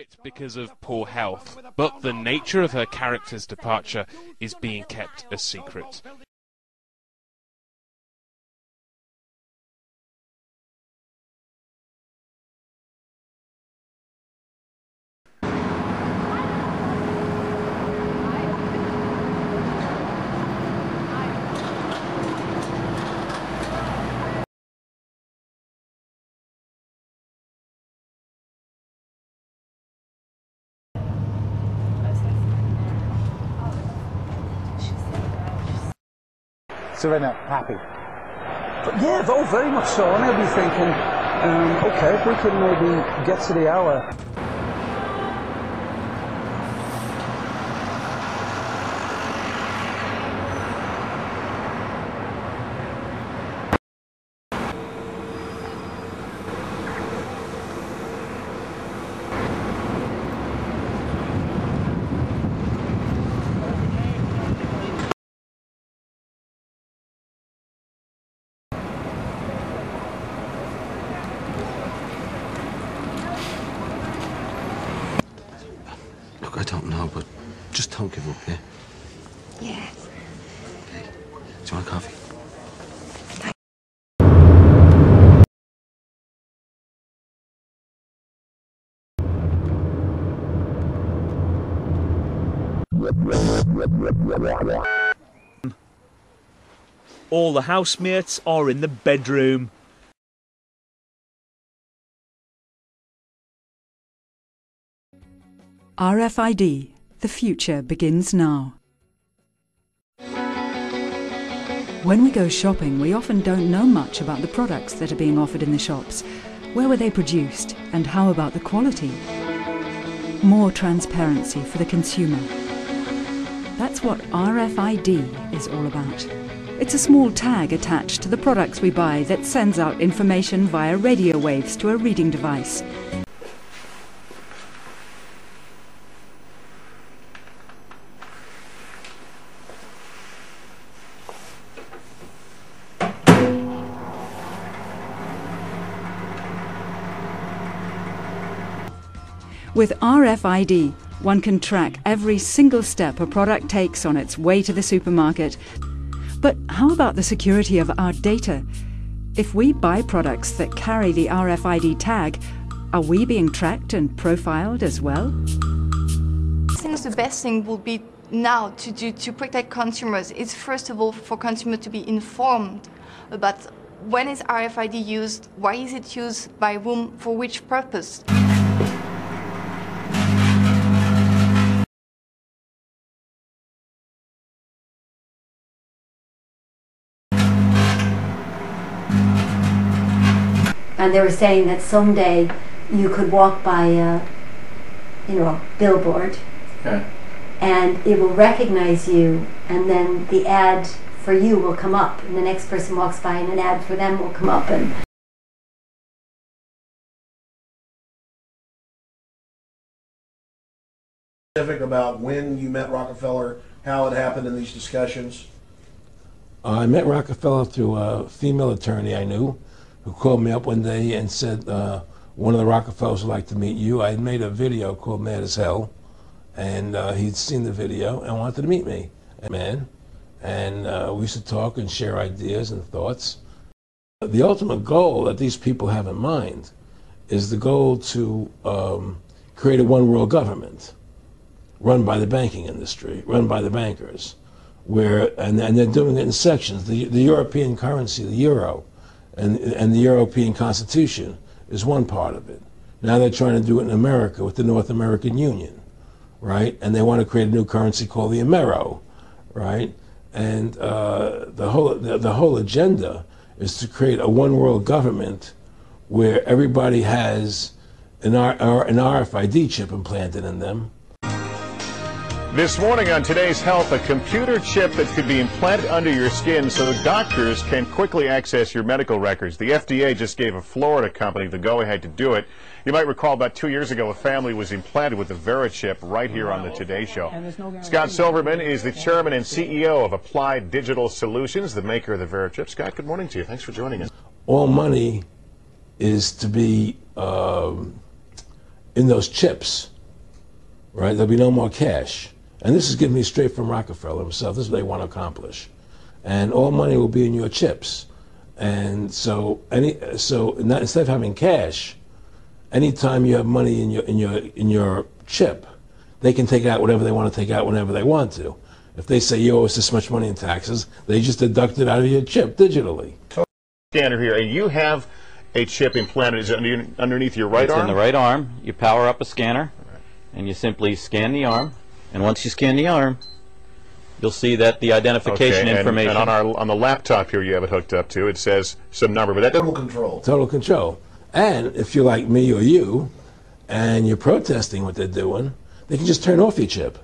quit because of poor health, but the nature of her character's departure is being kept a secret. Serena, happy? But yeah, oh, very much so. And I'll be thinking, okay, we could maybe get to the hour. Look, I don't know, but just don't give up, yeah? Yes. Okay. Do you want a coffee? All the housemates are in the bedroom. RFID, the future begins now. When we go shopping, we often don't know much about the products that are being offered in the shops. Where were they produced, and how about the quality? More transparency for the consumer. That's what RFID is all about. It's a small tag attached to the products we buy that sends out information via radio waves to a reading device. With RFID, one can track every single step a product takes on its way to the supermarket. But how about the security of our data? If we buy products that carry the RFID tag, are we being tracked and profiled as well? I think the best thing will be now to do to protect consumers is first of all for consumers to be informed about when is RFID used, why is it used, by whom, for which purpose. And they were saying that someday you could walk by a, billboard, and it will recognize you, and then the ad for you will come up, and the next person walks by and an ad for them will come up. And specific about when you met Rockefeller, how it happened in these discussions? I met Rockefeller through a female attorney I knew, who called me up one day and said, one of the Rockefellers would like to meet you. I had made a video called Mad as Hell, and he'd seen the video and wanted to meet me. Man, and we used to talk and share ideas and thoughts. The ultimate goal that these people have in mind is the goal to create a one world government run by the banking industry, run by the bankers, and they're doing it in sections. The European currency, the euro, and the European Constitution is one part of it. Now they're trying to do it in America with the North American Union, right? And they want to create a new currency called the Amero, right? And the whole agenda is to create a one world government where everybody has an RFID chip implanted in them. This morning on Today's Health, a computer chip that could be implanted under your skin so doctors can quickly access your medical records. The FDA just gave a Florida company the go-ahead to do it. You might recall about 2 years ago, a family was implanted with the VeriChip right here on the Today Show. Scott Silverman is the chairman and CEO of Applied Digital Solutions, the maker of the VeriChip. Scott, good morning to you. Thanks for joining us. All money is to be in those chips. right? There'll be no more cash. And this is given me straight from Rockefeller himself. This is what they want to accomplish. And all money will be in your chips. And so instead of having cash, anytime you have money in your chip, they can take out whatever they want to take out whenever they want to. If they say you owe us this much money in taxes, they just deduct it out of your chip digitally. Scanner here, and you have a chip implanted. Is it underneath your right arm? It's in the right arm. You power up a scanner, and you simply scan the arm. And once you scan the arm, you'll see that the identification information. And on the laptop here you have it hooked up to, it says some number, but that Total control. Total control. And if you're like me or you, and you're protesting what they're doing, they can just turn off your chip.